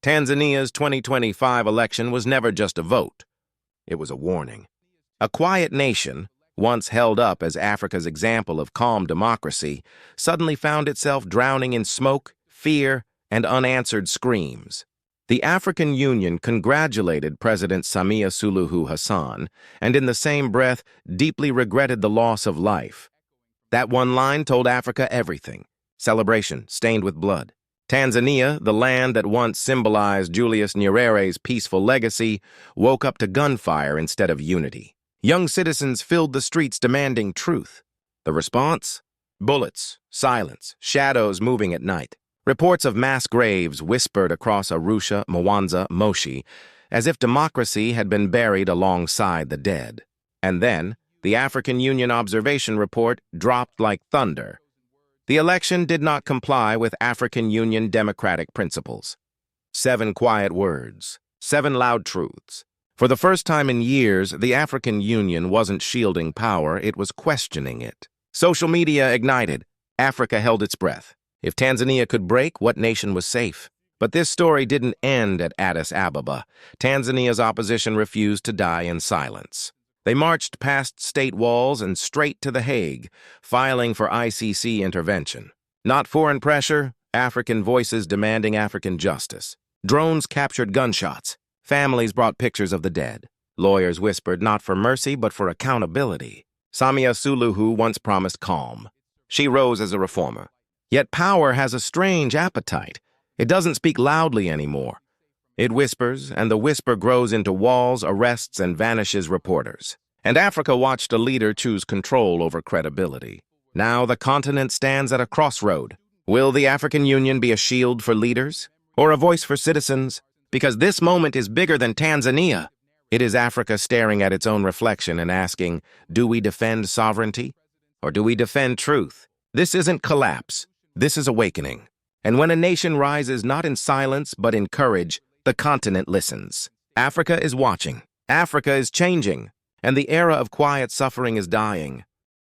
Tanzania's 2025 election was never just a vote. It was a warning. A quiet nation, once held up as Africa's example of calm democracy, suddenly found itself drowning in smoke, fear, and unanswered screams. The African Union congratulated President Samia Suluhu Hassan, and in the same breath deeply regretted the loss of life. That one line told Africa everything. Celebration stained with blood. Tanzania, the land that once symbolized Julius Nyerere's peaceful legacy, woke up to gunfire instead of unity. Young citizens filled the streets demanding truth. The response? Bullets, silence, shadows moving at night. Reports of mass graves whispered across Arusha, Mwanza, Moshi, as if democracy had been buried alongside the dead. And then, the African Union observation report dropped like thunder. The election did not comply with African Union democratic principles. 7 quiet words, 7 loud truths. For the first time in years, the African Union wasn't shielding power, it was questioning it. Social media ignited. Africa held its breath. If Tanzania could break, what nation was safe? But this story didn't end at Addis Ababa. Tanzania's opposition refused to die in silence. They marched past state walls and straight to The Hague, filing for ICC intervention. Not foreign pressure, African voices demanding African justice. Drones captured gunshots. Families brought pictures of the dead. Lawyers whispered not for mercy, but for accountability. Samia Suluhu once promised calm. She rose as a reformer. Yet power has a strange appetite. It doesn't speak loudly anymore. It whispers, and the whisper grows into walls, arrests, and vanishes reporters. And Africa watched a leader choose control over credibility. Now the continent stands at a crossroad. Will the African Union be a shield for leaders, or a voice for citizens? Because this moment is bigger than Tanzania. It is Africa staring at its own reflection and asking, do we defend sovereignty, or do we defend truth? This isn't collapse. This is awakening. And when a nation rises not in silence but in courage, the continent listens. Africa is watching. Africa is changing. And the era of quiet suffering is dying.